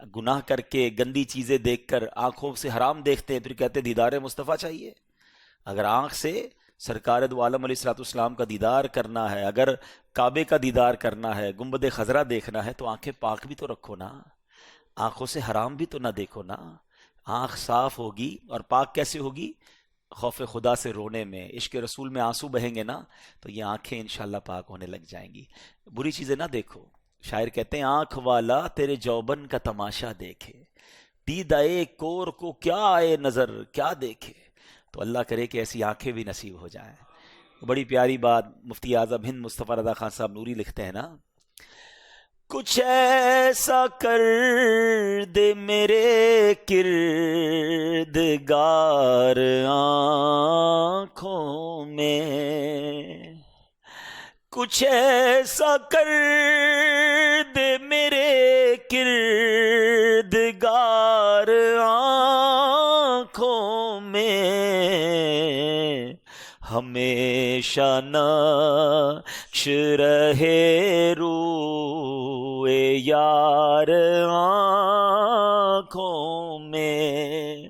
گناہ کر کے گندی چیزیں دیکھ کر آنکھوں سے حرام دیکھتے ہیں، پھر کہتے ہیں دیدار مصطفیٰ چاہیے۔ اگر آنکھ سے سرکار دو عالم علیہ الصلوۃ والسلام کا دیدار کرنا ہے، اگر کعبے کا دیدار کرنا ہے، گنبد خضرا دیکھنا ہے، تو آنکھیں پاک بھی تو رکھو نا، آنکھوں سے حرام بھی تو نہ دیکھو نا۔ آنکھ صاف ہوگی اور پاک کیسے ہوگی؟ خوف خدا سے رونے میں، عشق رسول میں آنسو بہیں گے نا، تو یہ آنکھیں انشاءاللہ پاک ہونے لگ جائیں گی۔ بری چیزیں نہ دیکھو۔ شاعر کہتے ہیں آنکھ والا تیرے جوبن کا تماشا دیکھے، دیدائے کور کو کیا آئے نظر کیا دیکھے۔ تو اللہ کرے کہ ایسی آنکھیں بھی نصیب ہو جائیں۔ بڑی پیاری بات مفتی اعظم ہند مصطفیٰ رضا خان صاحب نوری لکھتے ہیں نا، کچھ ایسا کر دے میرے کردگار آنکھوں میں، کچھ ایسا کر دے میرے کردگار آنکھوں میں، ہمیشہ نقش رہے روئے یار آنکھوں میں،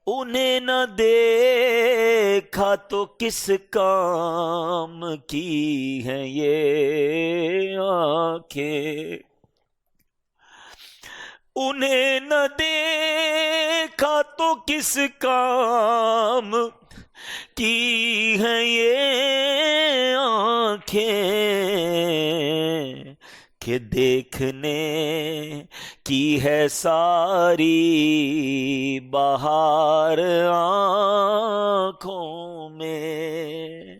انہیں نہ دیکھا تو کس کام کی ہیں یہ آنکھیں، انہیں نہ دیکھا تو کس کام کی ہیں یہ آنکھیں، کہ دیکھنے کی ہے ساری بہار آنکھوں میں۔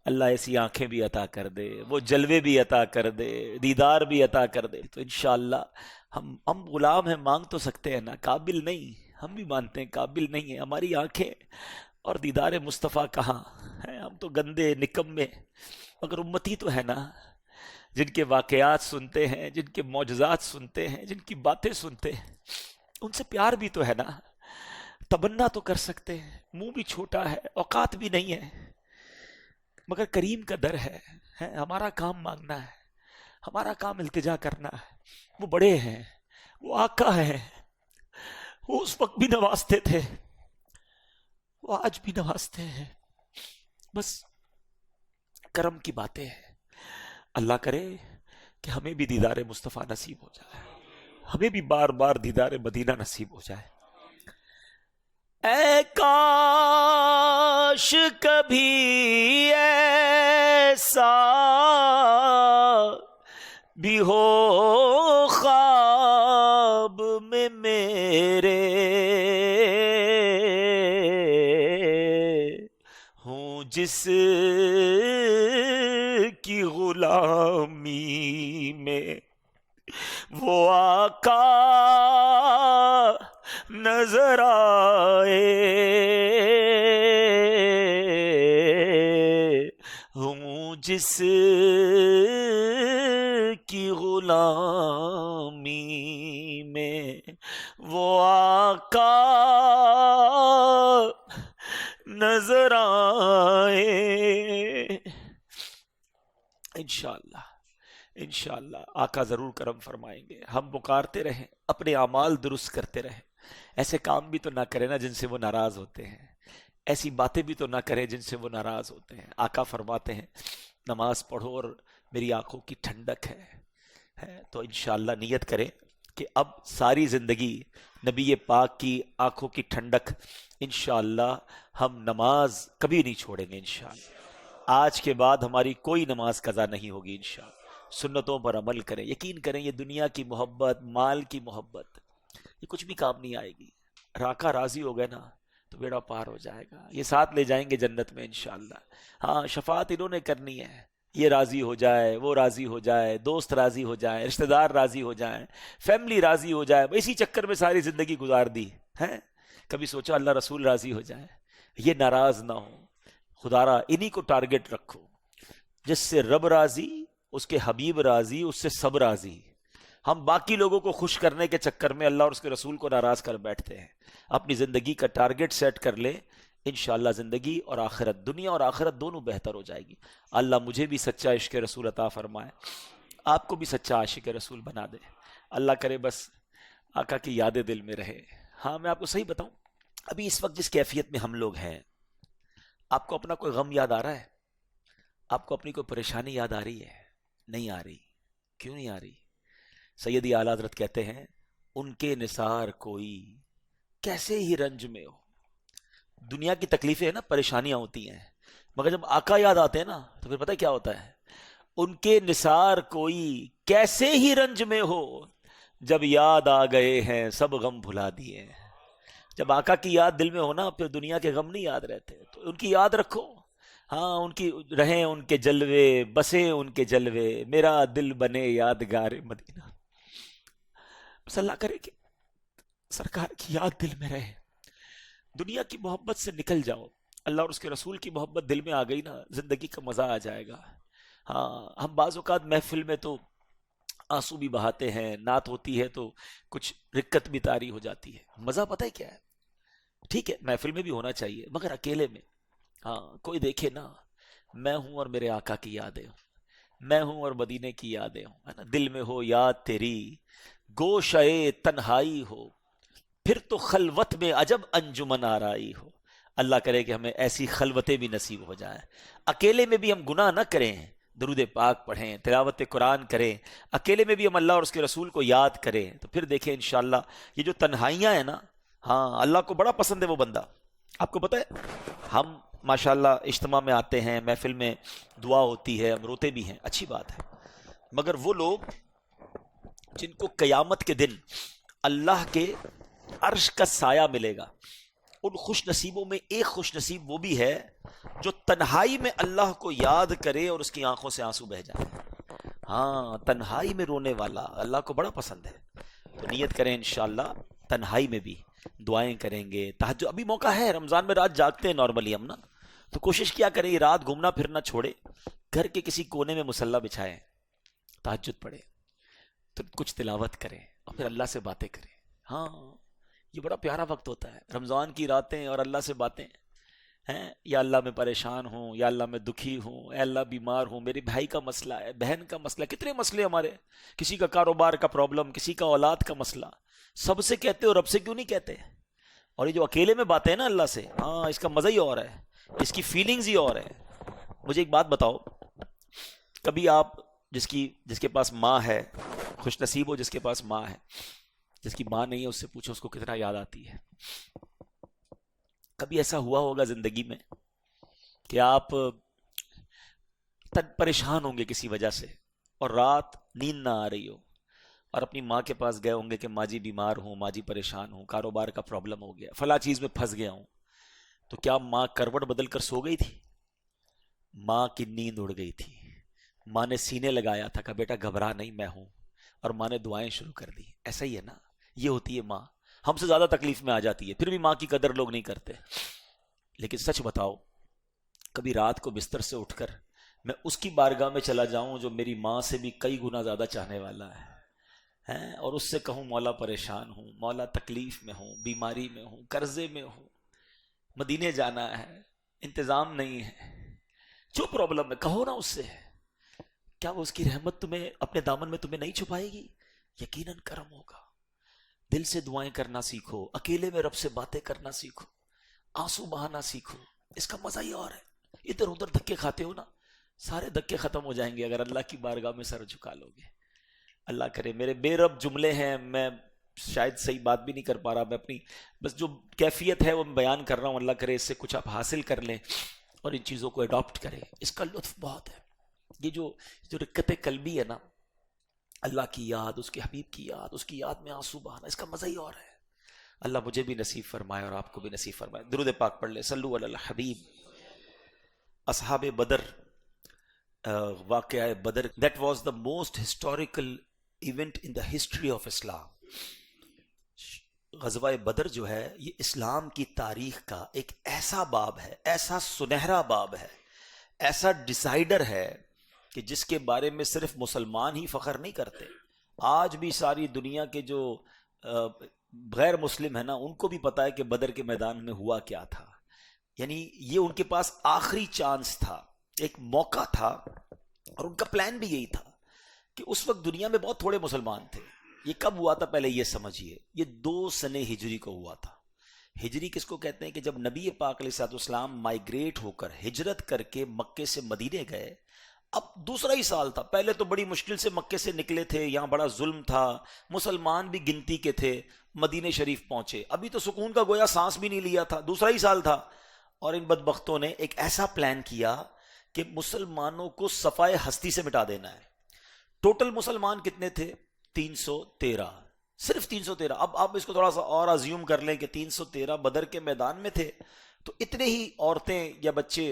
اللہ ایسی آنکھیں بھی عطا کر دے، وہ جلوے بھی عطا کر دے، دیدار بھی عطا کر دے۔ تو انشاءاللہ ہم غلام ہیں، مانگ تو سکتے ہیں نا، قابل نہیں، ہم بھی مانتے ہیں قابل نہیں ہیں ہماری آنکھیں، اور دیدار مصطفیٰ کہاں ہے؟ ہم تو گندے نکمے، مگر امتی تو ہے نا، جن کے واقعات سنتے ہیں، جن کے معجزات سنتے ہیں، جن کی باتیں سنتے ہیں، ان سے پیار بھی تو ہے نا، تمنا تو کر سکتے ہیں۔ منہ بھی چھوٹا ہے، اوقات بھی نہیں ہے، مگر کریم کا در ہے، ہمارا کام مانگنا ہے، ہمارا کام التجا کرنا ہے۔ وہ بڑے ہیں، وہ آقا ہیں، وہ اس وقت بھی نوازتے تھے، وہ آج بھی نوازتے ہیں، بس کرم کی باتیں ہیں۔ اللہ کرے کہ ہمیں بھی دیدار مصطفیٰ نصیب ہو جائے، ہمیں بھی بار بار دیدار مدینہ نصیب ہو جائے۔ اے کاش کبھی ایسا بھی ہو خواب میں میرے، ہوں جس کی غلامی میں وہ آقا نظر آئے، ہوں جس کی غلامی میں وہ آقا نظر آئے۔ انشاءاللہ انشاءاللہ آقا ضرور کرم فرمائیں گے۔ ہم پکارتے رہیں، اپنے اعمال درست کرتے رہیں، ایسے کام بھی تو نہ کریں نا جن سے وہ ناراض ہوتے ہیں، ایسی باتیں بھی تو نہ کریں جن سے وہ ناراض ہوتے ہیں۔ آقا فرماتے ہیں نماز پڑھو اور میری آنکھوں کی ٹھنڈک ہے۔ تو انشاءاللہ نیت کریں کہ اب ساری زندگی نبی پاک کی آنکھوں کی ٹھنڈک، انشاءاللہ ہم نماز کبھی نہیں چھوڑیں گے انشاءاللہ۔ آج کے بعد ہماری کوئی نماز قضا نہیں ہوگی انشاءاللہ۔ سنتوں پر عمل کریں، یقین کریں یہ دنیا کی محبت، مال کی محبت، یہ کچھ بھی کام نہیں آئے گی۔ راکا راضی ہو گئے نا تو بیڑا پار ہو جائے گا، یہ ساتھ لے جائیں گے جنت میں انشاءاللہ۔ ہاں شفاعت انہوں نے کرنی ہے، یہ راضی ہو جائے، وہ راضی ہو جائے، دوست راضی ہو جائیں، رشتہ دار راضی ہو جائیں، فیملی راضی ہو جائے، اسی چکر میں ساری زندگی گزار دی ہے۔ کبھی سوچا اللہ رسول راضی ہو جائے، یہ ناراض نہ ہو۔ خدارا انہی کو ٹارگٹ رکھو، جس سے رب راضی، اس کے حبیب راضی، اس سے سب راضی۔ ہم باقی لوگوں کو خوش کرنے کے چکر میں اللہ اور اس کے رسول کو ناراض کر بیٹھتے ہیں۔ اپنی زندگی کا ٹارگٹ سیٹ کر لے، انشاءاللہ زندگی اور آخرت، دنیا اور آخرت دونوں بہتر ہو جائے گی۔ اللہ مجھے بھی سچا عشق رسول عطا فرمائے، آپ کو بھی سچا عاشق رسول بنا دے۔ اللہ کرے بس آقا کی یادیں دل میں رہے. ہاں میں آپ کو صحیح بتاؤں، ابھی اس وقت جس کیفیت میں ہم لوگ ہیں، آپ کو اپنا کوئی غم یاد آ رہا ہے؟ آپ کو اپنی کوئی پریشانی یاد آ رہی ہے؟ نہیں آ رہی. کیوں نہیں آ رہی؟ سیدی اعلیٰ حضرت کہتے ہیں ان کے نثار کوئی کیسے ہی رنج میں ہو. دنیا کی تکلیفیں ہیں نا، پریشانیاں ہوتی ہیں، مگر جب آقا یاد آتے ہیں نا تو پھر پتہ ہے کیا ہوتا ہے؟ ان کے نثار کوئی کیسے ہی رنج میں ہو، جب یاد آ گئے ہیں سب غم بھلا دیے. جب آقا کی یاد دل میں ہونا پھر دنیا کے غم نہیں یاد رہتے. تو ان کی یاد رکھو. ہاں ان کی رہیں ان کے جلوے، بسے ان کے جلوے، میرا دل بنے یادگار مدینہ. بس اللہ کرے کہ سرکار کی یاد دل میں رہے. دنیا کی محبت سے نکل جاؤ. اللہ اور اس کے رسول کی محبت دل میں آ گئی نا، زندگی کا مزہ آ جائے گا. ہاں ہم بعض اوقات محفل میں تو آنسو بھی بہاتے ہیں، نعت ہوتی ہے تو کچھ رکت بھی طاری ہو جاتی ہے. مزہ پتہ ہے کیا ہے؟ ٹھیک ہے محفل میں بھی ہونا چاہیے مگر اکیلے میں. ہاں کوئی دیکھے نا، میں ہوں اور میرے آقا کی یادیں ہوں، میں ہوں اور مدینے کی یادیں ہوں، ہے نا. دل میں ہو یاد تیری، گوشئے تنہائی ہو، پھر تو خلوت میں عجب انجمن آرائی ہو. اللہ کرے کہ ہمیں ایسی خلوتیں بھی نصیب ہو جائیں. اکیلے میں بھی ہم گناہ نہ کریں، درود پاک پڑھیں، تلاوت قرآن کریں، اکیلے میں بھی ہم اللہ اور اس کے رسول کو یاد کریں، تو پھر دیکھیں انشاءاللہ یہ جو تنہائیاں ہیں نا، ہاں اللہ کو بڑا پسند ہے وہ بندہ. آپ کو پتہ ہے ہم ماشاءاللہ اجتماع میں آتے ہیں، محفل میں دعا ہوتی ہے، ہم روتے بھی ہیں، اچھی بات ہے. مگر وہ لوگ جن کو قیامت کے دن اللہ کے عرش کا سایہ ملے گا، ان خوش نصیبوں میں ایک خوش نصیب وہ بھی ہے جو تنہائی میں اللہ کو یاد کرے اور اس کی آنکھوں سے آنسو بہ جائے. ہاں تنہائی میں رونے والا اللہ کو بڑا پسند ہے. تو نیت کریں انشاءاللہ تنہائی میں بھی دعائیں کریں گے. تہجد ابھی موقع ہے، رمضان میں رات جاگتے ہیں نارملی ہم نا، تو کوشش کیا کریں یہ رات گھومنا پھرنا چھوڑے، گھر کے کسی کونے میں مصلی بچھائیں، تہجد پڑھیں، تو کچھ تلاوت کریں اور پھر اللہ سے باتیں کریں. ہاں یہ بڑا پیارا وقت ہوتا ہے، رمضان کی راتیں اور اللہ سے باتیں ہیں. یا اللہ میں پریشان ہوں، یا اللہ میں دکھی ہوں، اے اللہ بیمار ہوں، میرے بھائی کا مسئلہ ہے، بہن کا مسئلہ، کتنے مسئلے ہمارے، کسی کا کاروبار کا پرابلم، کسی کا اولاد کا مسئلہ. سب سے کہتے ہو، رب سے کیوں نہیں کہتے؟ اور یہ جو اکیلے میں باتیں ہیں نا اللہ سے، ہاں اس کا مزہ ہی اور ہے، اس کی فیلنگز ہی اور ہے. مجھے ایک بات بتاؤ، کبھی آپ جس کے پاس ماں ہے، خوش نصیب ہو جس کے پاس ماں ہے، جس کی ماں نہیں ہے اس سے پوچھو اس کو کتنا یاد آتی ہے. کبھی ایسا ہوا ہوگا زندگی میں کہ آپ پریشان ہوں گے کسی وجہ سے اور رات نیند نہ آ رہی ہو اور اپنی ماں کے پاس گئے ہوں گے کہ ماں جی بیمار ہوں، ماں جی پریشان ہوں، کاروبار کا پرابلم ہو گیا، فلاں چیز میں پھنس گیا ہوں. تو کیا ماں کروٹ بدل کر سو گئی تھی؟ ماں کی نیند اڑ گئی تھی. ماں نے سینے لگایا تھا کہ بیٹا گھبرا نہیں میں ہوں، اور ماں نے دعائیں شروع کر دی. ایسا ہی ہے نا، یہ ہوتی ہے ماں. ہم سے زیادہ تکلیف میں آ جاتی ہے، پھر بھی ماں کی قدر لوگ نہیں کرتے. لیکن سچ بتاؤ، کبھی رات کو بستر سے اٹھ کر میں اس کی بارگاہ میں چلا جاؤں جو میری ماں سے بھی کئی گنا زیادہ چاہنے والا ہے، اور اس سے کہوں مولا پریشان ہوں، مولا تکلیف میں ہوں، بیماری میں ہوں، قرضے میں ہوں، مدینے جانا ہے، انتظام نہیں ہے، جو پرابلم ہے کہو نا اس سے. کیا وہ اس کی رحمت تمہیں اپنے دامن میں تمہیں نہیں چھپائے گی؟ یقیناً کرم ہوگا. دل سے دعائیں کرنا سیکھو، اکیلے میں رب سے باتیں کرنا سیکھو، آنسو بہانا سیکھو، اس کا مزہ ہی اور ہے. ادھر ادھر دھکے کھاتے ہو نا، سارے دھکے ختم ہو جائیں گے اگر اللہ کی بارگاہ میں سر جھکا لو گے. اللہ کرے. میرے بے رب جملے ہیں، میں شاید صحیح بات بھی نہیں کر پا رہا، میں اپنی بس جو کیفیت ہے وہ میں بیان کر رہا ہوں. اللہ کرے اس سے کچھ آپ حاصل کر لیں اور ان چیزوں کو اڈاپٹ کریں. اس کا لطف بہت ہے. یہ جو رکت قلبی ہے نا، اللہ کی یاد، اس کے حبیب کی یاد، اس کی یاد میں آنسو بہانا، اس کا مزہ ہی اور ہے. اللہ مجھے بھی نصیب فرمائے اور آپ کو بھی نصیب فرمائے. درود پاک پڑھ لے، صلو علی الحبیب. اصحاب بدر، واقعہ بدر، that was the most historical event in the history of Islam. غزوہ بدر جو ہے یہ اسلام کی تاریخ کا ایک ایسا باب ہے، ایسا سنہرا باب ہے، ایسا ڈیسائیڈر ہے کہ جس کے بارے میں صرف مسلمان ہی فخر نہیں کرتے. آج بھی ساری دنیا کے جو غیر مسلم ہیں نا، ان کو بھی پتا ہے کہ بدر کے میدان میں ہوا کیا تھا. یعنی یہ ان کے پاس آخری چانس تھا، ایک موقع تھا، اور ان کا پلان بھی یہی تھا کہ اس وقت دنیا میں بہت تھوڑے مسلمان تھے. یہ کب ہوا تھا پہلے یہ سمجھیے، یہ 2 سن ہجری کو ہوا تھا۔ ہجری کس کو کہتے ہیں؟ کہ جب نبی پاک علیہ الصلوۃ والسلام مائیگریٹ ہو کر ہجرت کر کے مکے سے مدینے گئے، اب دوسرا ہی سال تھا۔ پہلے تو بڑی مشکل سے مکے سے نکلے تھے، یہاں بڑا ظلم تھا، مسلمان بھی گنتی کے تھے، مدینے شریف پہنچے، ابھی تو سکون کا گویا سانس بھی نہیں لیا تھا، دوسرا ہی سال تھا، اور ان بدبختوں نے ایک ایسا پلان کیا کہ مسلمانوں کو صفائے ہستی سے مٹا دینا ہے۔ ٹوٹل مسلمان کتنے تھے؟ 313، صرف 313۔ اب آپ اس کو تھوڑا سا اور ازیوم کر لیں کہ 313 بدر کے میدان میں تھے، تو اتنے ہی عورتیں یا بچے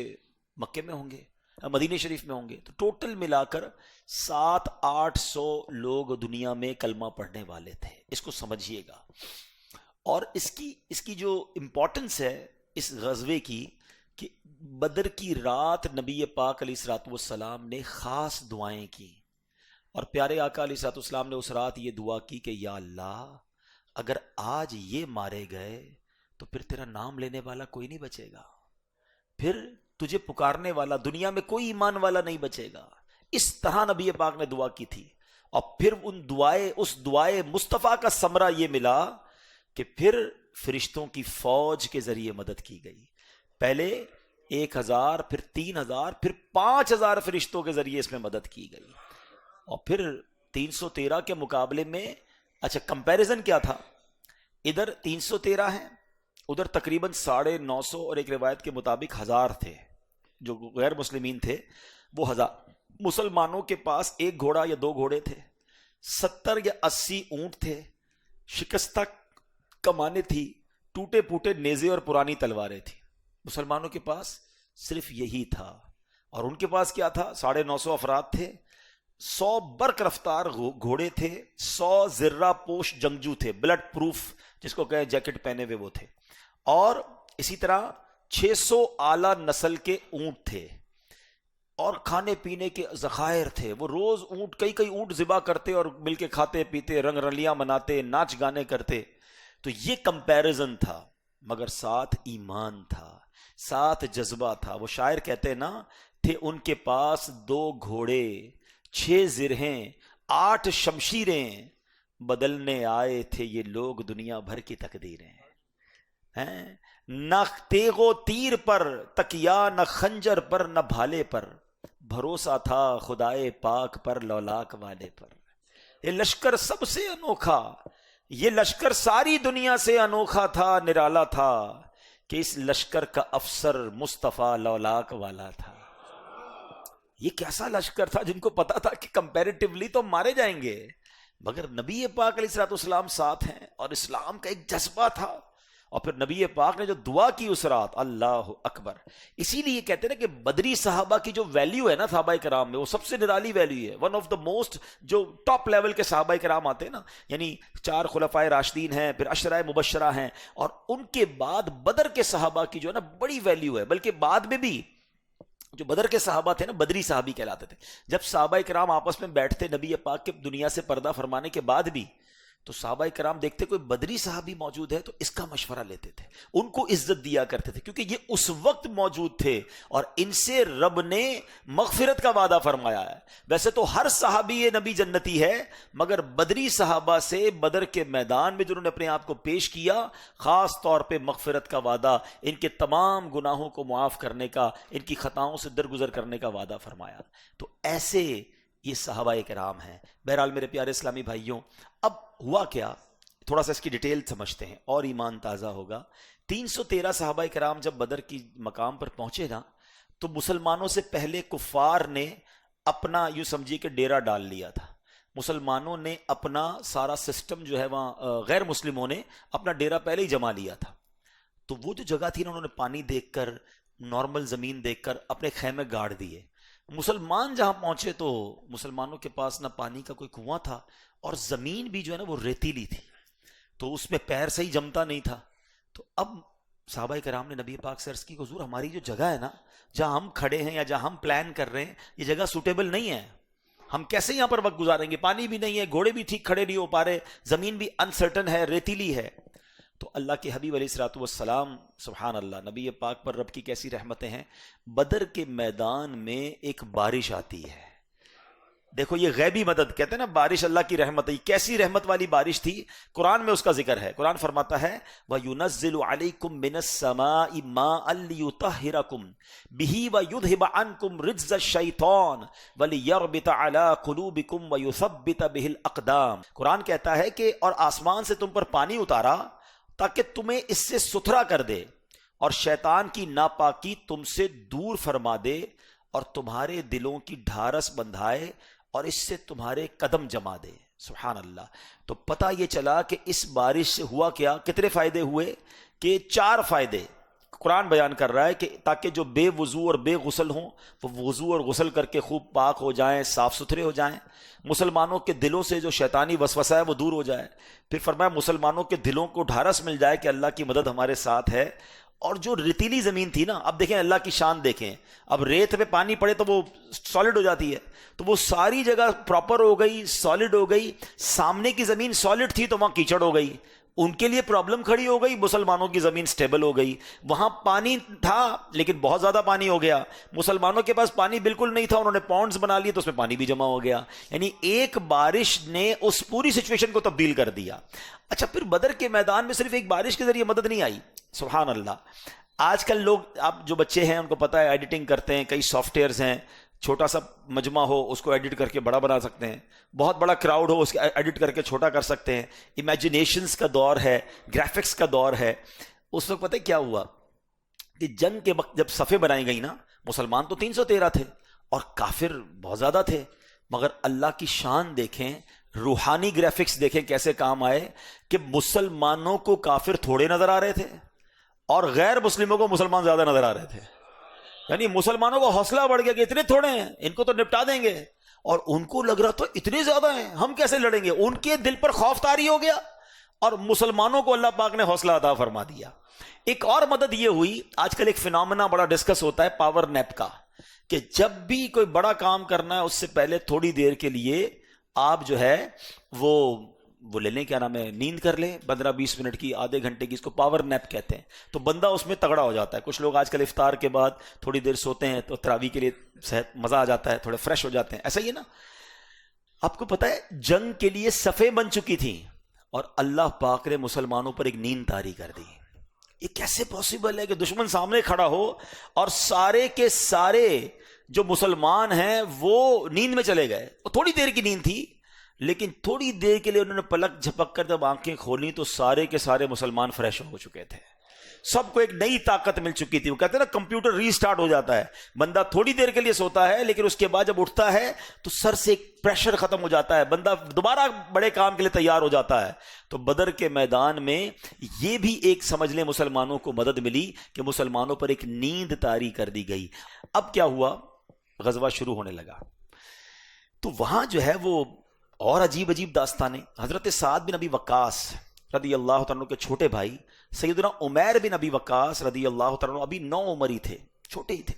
مکے میں ہوں گے، مدینہ شریف میں ہوں گے، تو ٹوٹل ملا کر 700-800 لوگ دنیا میں کلمہ پڑھنے والے تھے۔ اس کو سمجھیے گا، اور اس کی جو امپورٹنس ہے اس غزوے کی، کہ بدر کی رات نبی پاک علیہ الصلوۃ والسلام نے خاص دعائیں کی، اور پیارے آقا علیہ الصلوۃ والسلام نے اس رات یہ دعا کی کہ یا اللہ، اگر آج یہ مارے گئے تو پھر تیرا نام لینے والا کوئی نہیں بچے گا، پھر تجھے پکارنے والا دنیا میں کوئی ایمان والا نہیں بچے گا۔ اس طرح نبی پاک نے دعا کی تھی، اور پھر اس دعائے مصطفیٰ کا ثمرہ یہ ملا کہ پھر فرشتوں کی فوج کے ذریعے مدد کی گئی۔ پہلے 1000، پھر 3000، پھر 5000 فرشتوں کے ذریعے اس میں مدد کی گئی، اور پھر 313 کے مقابلے میں، اچھا کمپیریزن کیا تھا؟ ادھر 313 ہیں، ادھر تقریباً 950، اور ایک روایت کے مطابق 1000 تھے، جو غیر مسلمین تھے وہ 1000۔ مسلمانوں کے پاس 1 گھوڑا یا 2 گھوڑے تھے، 70 یا 80 اونٹ تھے، شکستہ کمانیں تھی، ٹوٹے پھوٹے نیزے اور پرانی تلواریں تھی۔ مسلمانوں کے پاس صرف یہی تھا، اور ان کے پاس کیا تھا؟ 950 افراد تھے، 100 برق رفتار گھوڑے تھے، 100 زرہ پوش جنگجو تھے، بلڈ پروف جس کو کہیں جیکٹ پہنے ہوئے وہ تھے، اور اسی طرح 600 اعلیٰ نسل کے اونٹ تھے، اور کھانے پینے کے ذخائر تھے۔ وہ روز کئی اونٹ ذبح کرتے اور مل کے کھاتے پیتے، رنگ رلیاں مناتے، ناچ گانے کرتے۔ تو یہ کمپیریزن تھا، مگر ساتھ ایمان تھا، ساتھ جذبہ تھا۔ وہ شاعر کہتے نا، تھے ان کے پاس 2 گھوڑے، 6 زرہیں، 8 شمشیریں، بدلنے آئے تھے یہ لوگ دنیا بھر کی تقدیریں۔ نہ تیغ و تیر پر تکیا، نہ خنجر پر نہ بھالے پر، بھروسہ تھا خدائے پاک پر لولاک والے پر۔ یہ لشکر سب سے انوکھا، یہ لشکر ساری دنیا سے انوکھا تھا، نرالا تھا، کہ اس لشکر کا افسر مصطفیٰ لولاک والا تھا۔ یہ کیسا لشکر تھا جن کو پتا تھا کہ کمپیریٹیولی تو مارے جائیں گے، مگر نبی پاک علیہ الصلوۃ والسلام ساتھ ہیں، اور اسلام کا ایک جذبہ تھا۔ اور پھر نبی پاک نے جو دعا کی اس رات، اللہ اکبر۔ اسی لیے کہتے ہیں کہ بدری صحابہ کی جو ویلیو ہے نا صحابہ کرام میں، وہ سب سے نرالی ویلیو ہے، ون آف دا موسٹ، جو ٹاپ لیول کے صحابہ کرام آتے ہیں نا، یعنی 4 خلفائے راشدین ہیں، پھر عشرہ مبشرہ ہیں، اور ان کے بعد بدر کے صحابہ کی جو ہے نا بڑی ویلیو ہے۔ بلکہ بعد میں بھی جو بدر کے صحابہ تھے نا، بدری صحابی کہلاتے تھے۔ جب صحابہ کرام آپس میں بیٹھتے نبی پاک کے دنیا سے پردہ فرمانے کے بعد بھی، تو صحابہ کرام دیکھتے کوئی بدری صحابی موجود ہے تو اس کا مشورہ لیتے تھے، ان کو عزت دیا کرتے تھے، کیونکہ یہ اس وقت موجود تھے اور ان سے رب نے مغفرت کا وعدہ فرمایا ہے۔ ویسے تو ہر صحابی نبی جنتی ہے، مگر بدری صحابہ سے بدر کے میدان میں جنہوں نے اپنے آپ کو پیش کیا، خاص طور پہ مغفرت کا وعدہ، ان کے تمام گناہوں کو معاف کرنے کا، ان کی خطاؤں سے درگزر کرنے کا وعدہ فرمایا۔ تو ایسے یہ صحابہ کرام ہیں۔ بہرحال میرے پیارے اسلامی بھائیوں، اب ہوا کیا، تھوڑا سا اس کی ڈیٹیل سمجھتے ہیں اور ایمان تازہ ہوگا۔ 313 صحابہ کرام جب بدر کی مقام پر پہنچے نا، تو مسلمانوں سے پہلے کفار نے اپنا یوں سمجھیے کہ ڈیرا ڈال لیا تھا۔ مسلمانوں نے اپنا سارا سسٹم جو ہے وہاں، غیر مسلموں نے اپنا ڈیرا پہلے ہی جما لیا تھا۔ تو وہ جو جگہ تھی نا، انہوں نے پانی دیکھ کر، نارمل زمین دیکھ کر اپنے خیمے گاڑ دیے۔ مسلمان جہاں پہنچے تو مسلمانوں کے پاس نہ پانی کا کوئی کنواں تھا، اور زمین بھی جو ہے نا وہ ریتیلی تھی، تو اس میں پیر صحیح جمتا نہیں تھا۔ تو اب صحابہ کرام نے نبی پاک سے عرض کی، حضور ہماری جو جگہ ہے نا، جہاں ہم کھڑے ہیں یا جہاں ہم پلان کر رہے ہیں، یہ جگہ سوٹیبل نہیں ہے، ہم کیسے یہاں پر وقت گزاریں گے؟ پانی بھی نہیں ہے، گھوڑے بھی ٹھیک کھڑے نہیں ہو پا رہے، زمین بھی انسرٹن ہے، ریتیلی ہے۔ تو اللہ کے حبیب علیہ الصلوۃ والسلام، سبحان اللہ، نبی پاک پر رب کی کیسی رحمتیں ہیں۔ بدر کے میدان میں ایک بارش آتی ہے، دیکھو یہ غیبی مدد کہتے ہیں نا، بارش اللہ کی رحمت ہے. کیسی رحمت والی بارش تھی؟ قرآن میں اس کا ذکر ہے. قرآن فرماتا ہے وَيُنَزِّلُ عَلَيْكُم مِّنَ السَّمَاءِ مَاءً لِيُطَهِّرَكُم بِهِ وَيُذْهِبَ عَنكُم رِجْزَ الشَّيْطَانِ وَلِيَرْبِطَ عَلَىٰ قُلُوبِكُم وَيُثَبِّتَ بِهِ الْأَقْدَامَ. قرآن کہتا ہے کہ اور آسمان سے تم پر پانی اتارا تاکہ تمہیں اس سے ستھرا کر دے اور شیطان کی ناپاکی تم سے دور فرما دے اور تمہارے دلوں کی ڈھارس بندھائے اور اس سے تمہارے قدم جما دے. سبحان اللہ. تو پتہ یہ چلا کہ اس بارش سے ہوا کیا، کتنے فائدے ہوئے؟ کہ 4 فائدے قرآن بیان کر رہا ہے کہ تاکہ جو بے وضو اور بے غسل ہوں وہ وضو اور غسل کر کے خوب پاک ہو جائیں، صاف ستھرے ہو جائیں. مسلمانوں کے دلوں سے جو شیطانی وسوسہ ہے وہ دور ہو جائے. پھر فرمایا مسلمانوں کے دلوں کو ڈھارس مل جائے کہ اللہ کی مدد ہمارے ساتھ ہے. اور جو ریتیلی زمین تھی نا، اب دیکھیں اللہ کی شان دیکھیں، اب ریت پہ پانی پڑے تو وہ سالڈ ہو جاتی ہے، تو وہ ساری جگہ پراپر ہو گئی، سالڈ ہو گئی. سامنے کی زمین سالڈ تھی تو وہاں کیچڑ ہو گئی، ان کے لیے پرابلم کھڑی ہو گئی. مسلمانوں کی زمین سٹیبل ہو گئی. وہاں پانی تھا لیکن بہت زیادہ پانی ہو گیا. مسلمانوں کے پاس پانی بالکل نہیں تھا، انہوں نے پونڈز بنا لیے تو اس میں پانی بھی جمع ہو گیا. یعنی ایک بارش نے اس پوری سچویشن کو تبدیل کر دیا. اچھا، پھر بدر کے میدان میں صرف ایک بارش کے ذریعے مدد نہیں آئی. سبحان اللہ. آج کل لوگ، آپ جو بچے ہیں ان کو پتہ ہے ایڈیٹنگ کرتے ہیں، کئی سافٹ ویئرز ہیں، چھوٹا سا مجمع ہو اس کو ایڈٹ کر کے بڑا بنا سکتے ہیں، بہت بڑا کراؤڈ ہو اس کو ایڈٹ کر کے چھوٹا کر سکتے ہیں. امیجنیشنز کا دور ہے، گرافکس کا دور ہے. اس وقت پتہ ہے کیا ہوا کہ جنگ کے وقت جب صفیں بنائی گئی نا، مسلمان تو 313 تھے اور کافر بہت زیادہ تھے، مگر اللہ کی شان دیکھیں، روحانی گرافکس دیکھیں کیسے کام آئے کہ مسلمانوں کو کافر تھوڑے نظر آ رہے تھے اور غیر مسلموں کو مسلمان زیادہ نظر آ رہے تھے. یعنی مسلمانوں کو حوصلہ بڑھ گیا کہ اتنے تھوڑے ہیں، ان کو تو نپٹا دیں گے، اور ان کو لگ رہا تھا اتنے زیادہ ہیں ہم کیسے لڑیں گے. ان کے دل پر خوف طاری ہو گیا اور مسلمانوں کو اللہ پاک نے حوصلہ عطا فرما دیا. ایک اور مدد یہ ہوئی، آج کل ایک فینومینا بڑا ڈسکس ہوتا ہے پاور نیپ کا، کہ جب بھی کوئی بڑا کام کرنا ہے اس سے پہلے تھوڑی دیر کے لیے آپ جو ہے وہ لے لیں، کیا نام ہے، نیند کر لیں 15-20 منٹ کی، آدھے گھنٹے کی، اس کو پاور نیپ کہتے ہیں. تو بندہ اس میں تگڑا ہو جاتا ہے. کچھ لوگ آج کل افطار کے بعد تھوڑی دیر سوتے ہیں تو تراویح کے لیے صحت مزہ آ جاتا ہے، تھوڑے فریش ہو جاتے ہیں. ایسا ہی ہے نا. آپ کو پتہ ہے جنگ کے لیے صفیں بن چکی تھیں اور اللہ پاک نے مسلمانوں پر ایک نیند طاری کر دی. یہ کیسے پاسبل ہے کہ دشمن سامنے کھڑا ہو اور سارے کے سارے جو مسلمان ہیں وہ نیند میں چلے گئے؟ وہ تھوڑی دیر کی نیند تھی لیکن تھوڑی دیر کے لیے انہوں نے پلک جھپک کر جب آنکھیں کھولی تو سارے کے سارے مسلمان فریش ہو چکے تھے. سب کو ایک نئی طاقت مل چکی تھی. وہ کہتے ہیں نا کمپیوٹر ری سٹارٹ ہو جاتا ہے. بندہ تھوڑی دیر کے لیے سوتا ہے لیکن اس کے بعد جب اٹھتا ہے تو سر سے ایک پریشر ختم ہو جاتا ہے، بندہ دوبارہ بڑے کام کے لیے تیار ہو جاتا ہے. تو بدر کے میدان میں یہ بھی ایک سمجھ لیں مسلمانوں کو مدد ملی کہ مسلمانوں پر ایک نیند طاری کر دی گئی. اب کیا ہوا؟ غزوہ شروع ہونے لگا تو وہاں جو ہے وہ اور عجیب عجیب داستانیں. حضرت سعد بن ابی وقاص رضی اللہ تعالیٰ کے چھوٹے بھائی سیدنا عمیر بن ابی وقاص رضی اللہ تعالیٰ ابھی 9 عمر ہی تھے، چھوٹے ہی تھے.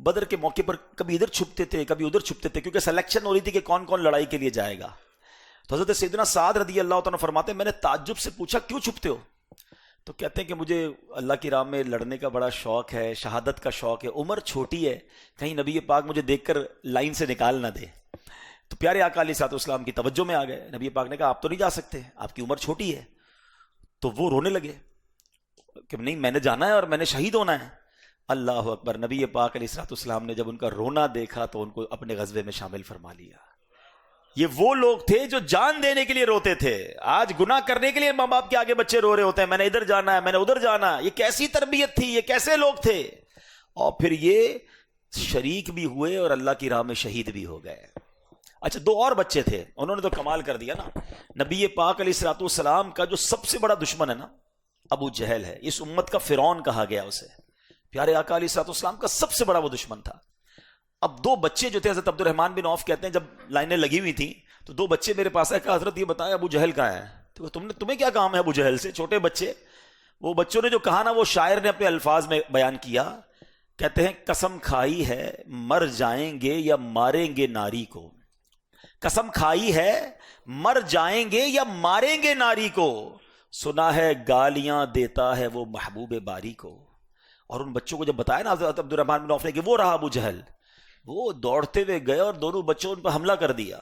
بدر کے موقع پر کبھی ادھر چھپتے تھے کبھی ادھر چھپتے تھے کیونکہ سلیکشن ہو رہی تھی کہ کون کون لڑائی کے لیے جائے گا. تو حضرت سیدنا سعد رضی اللہ تعالیٰ فرماتے ہیں میں نے تعجب سے پوچھا کیوں چھپتے ہو؟ تو کہتے ہیں کہ مجھے اللہ کی راہ میں لڑنے کا بڑا شوق ہے، شہادت کا شوق ہے، عمر چھوٹی ہے، کہیں نبی پاک مجھے دیکھ کر لائن سے نکال نہ دے. تو پیارے آقا علیہ الصلوۃ والسلام کی توجہ میں آ گئے. نبی پاک نے کہا آپ تو نہیں جا سکتے، آپ کی عمر چھوٹی ہے. تو وہ رونے لگے کہ نہیں میں نے جانا ہے اور میں نے شہید ہونا ہے. اللہ اکبر. نبی پاک علیہ الصلوۃ والسلام نے جب ان کا رونا دیکھا تو ان کو اپنے غزوے میں شامل فرما لیا. یہ وہ لوگ تھے جو جان دینے کے لیے روتے تھے. آج گناہ کرنے کے لیے ماں باپ کے آگے بچے رو رہے ہوتے ہیں، میں نے ادھر جانا ہے میں نے ادھر جانا ہے. یہ کیسی تربیت تھی، یہ کیسے لوگ تھے؟ اور پھر یہ شریک بھی ہوئے اور اللہ کی راہ میں شہید بھی ہو گئے. اچھا 2 اور بچے تھے، انہوں نے تو کمال کر دیا نا. نبی پاک علیہ الصلوۃ والسلام کا جو سب سے بڑا دشمن ہے نا ابو جہل ہے. اس امت کا فرعون کہا گیا اسے. پیارے آقا علیہ الصلوۃ والسلام کا سب سے بڑا وہ دشمن تھا. اب 2 بچے جو تھے، حضرت عبد الرحمن بن عوف کہتے ہیں جب لائنیں لگی ہوئی تھیں تو 2 بچے میرے پاس آئے، کہا حضرت یہ بتائیں ابو جہل کہاں ہے؟ تو تمہیں کیا کام ہے ابو جہل سے؟ چھوٹے بچے. وہ بچوں نے جو کہا نا وہ شاعر نے اپنے الفاظ میں بیان کیا. کہتے ہیں قسم کھائی ہے مر جائیں گے یا ماریں گے ناری کو. قسم کھائی ہے مر جائیں گے یا ماریں گے ناری کو، سنا ہے گالیاں دیتا ہے وہ محبوب باری کو. اور ان بچوں کو جب بتایا نا حضرت عبد الرحمن بن عوف نے کہ وہ رہا ابو جہل، وہ دوڑتے ہوئے گئے اور دونوں بچوں ان پر حملہ کر دیا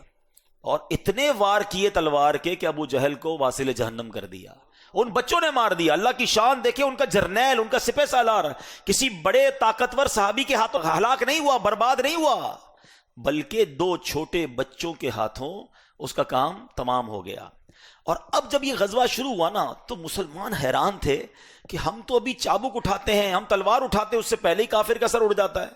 اور اتنے وار کیے تلوار کے کہ ابو جہل کو واصل جہنم کر دیا. ان بچوں نے مار دیا. اللہ کی شان دیکھیں, ان کا جرنیل, ان کا سپہ سالار کسی بڑے طاقتور صحابی کے ہاتھوں ہلاک نہیں ہوا, برباد نہیں ہوا, بلکہ 2 چھوٹے بچوں کے ہاتھوں اس کا کام تمام ہو گیا. اور اب جب یہ غزوہ شروع ہوا نا تو مسلمان حیران تھے کہ ہم تو ابھی چابک اٹھاتے ہیں, ہم تلوار اٹھاتے ہیں, اس سے پہلے ہی کافر کا سر اڑ جاتا ہے.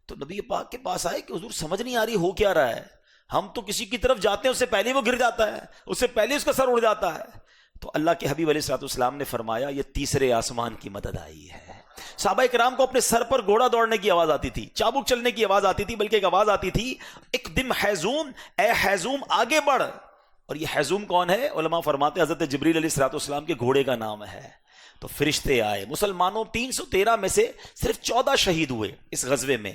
تو نبی پاک کے پاس آئے کہ حضور سمجھ نہیں آ رہی ہو کیا رہا ہے, ہم تو کسی کی طرف جاتے ہیں اس سے پہلے ہی وہ گر جاتا ہے, اس سے پہلے اس کا سر اڑ جاتا ہے. تو اللہ کے حبیب علیہ الصلوۃ والسلام نے فرمایا یہ تیسرے آسمان کی مدد آئی ہے. صحابہ کرام کو اپنے سر پر گھوڑا دوڑنے کی آواز آتی تھی, چابک چلنے کی آواز آتی تھی, بلکہ ایک آواز آتی تھی ایک دم حیزوم, اے حیزوم آگے بڑھ. اور یہ حیزوم کون ہے؟ علماء فرماتے ہیں حضرت جبریل علیہ الصلوۃ والسلام کے گھوڑے کا نام ہے. تو فرشتے آئے, مسلمانوں 313 میں سے صرف 14 شہید ہوئے اس غزوے میں,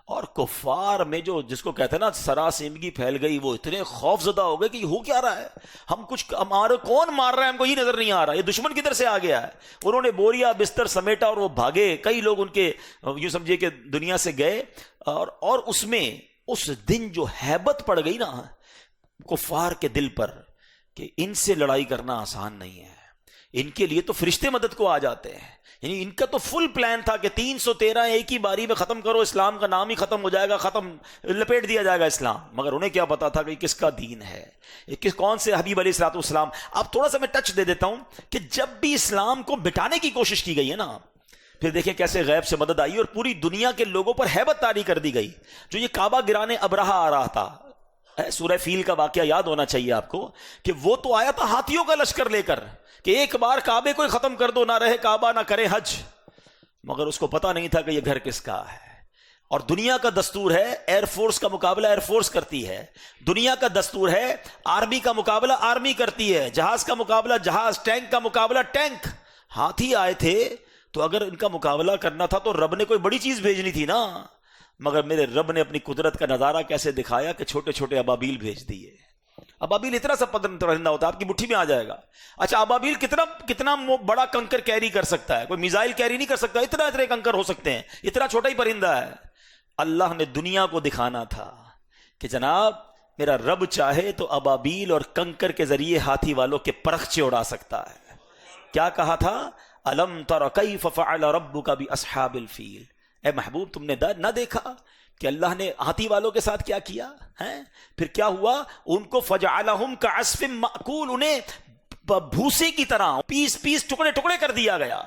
اور کفار میں جو جس کو کہتے ہیں نا سراسیمگی پھیل گئی, وہ اتنے خوف زدہ ہو گئے کہ یہ ہو کیا رہا ہے, ہم کچھ ہمارے کون مار رہا ہے, ہم کو یہ نظر نہیں آ رہا, یہ دشمن کدھر سے آ گیا ہے. انہوں نے بوریا بستر سمیٹا اور وہ بھاگے. کئی لوگ ان کے یوں سمجھے کہ دنیا سے گئے. اور اس میں اس دن جو ہیبت پڑ گئی نا کفار کے دل پر کہ ان سے لڑائی کرنا آسان نہیں ہے, ان کے لیے تو فرشتے مدد کو آ جاتے ہیں. یعنی ان کا تو فل پلان تھا کہ 313 ایک ہی باری میں ختم کرو, اسلام کا نام ہی ختم ہو جائے گا, ختم لپیٹ دیا جائے گا اسلام. مگر انہیں کیا پتا تھا کہ کس کا دین ہے, کون سے حبیب علیہ الصلوۃ والسلام. اب تھوڑا سا میں ٹچ دے دیتا ہوں کہ جب بھی اسلام کو مٹانے کی کوشش کی گئی ہے نا, پھر دیکھیں کیسے غیب سے مدد آئی اور پوری دنیا کے لوگوں پر ہیبت طاری کر دی گئی. جو یہ کعبہ گرانے ابرہہ آ رہا تھا, سورہ فیل کا واقعہ یاد ہونا چاہیے آپ کو, کہ وہ تو آیا تھا ہاتھیوں کا لشکر لے کر کہ ایک بار کعبے کو ختم کر دو, نہ رہے کعبہ نہ کرے حج. مگر اس کو پتا نہیں تھا کہ یہ گھر کس کا ہے. اور دنیا کا دستور ہے ایئر فورس کا مقابلہ ایئر فورس کرتی ہے, دنیا کا دستور ہے آرمی کا مقابلہ آرمی کرتی ہے, جہاز کا مقابلہ جہاز, ٹینک کا مقابلہ ٹینک. ہاتھی آئے تھے تو اگر ان کا مقابلہ کرنا تھا تو رب نے کوئی بڑی چیز بھیجنی تھی نا, مگر میرے رب نے اپنی قدرت کا نظارہ کیسے دکھایا کہ چھوٹے چھوٹے ابابیل بھیج دیے. ابابیل اتنا سا پرندہ ہوتا ہے آپ کی مٹھی میں آ جائے گا. اچھا ابابیل کتنا بڑا کنکر کیری کر سکتا ہے, کوئی میزائل کیری نہیں کر سکتا, اتنے کنکر ہو سکتے ہیں, اتنا چھوٹا ہی پرندہ ہے. اللہ نے دنیا کو دکھانا تھا کہ جناب میرا رب چاہے تو ابابیل اور کنکر کے ذریعے ہاتھی والوں کے پرخچے اڑا سکتا ہے. کیا کہا تھا؟ الم تر کیف فعل ربک باصحاب الفیل. اے محبوب تم نے نہ دیکھا کہ اللہ نے ہاتھی والوں کے ساتھ کیا کیا ہے؟ پھر کیا ہوا؟ ان کو فجعلہم کعصف مأکول, انہیں بھوسے کی طرح پیس پیس ٹکڑے ٹکڑے کر دیا گیا.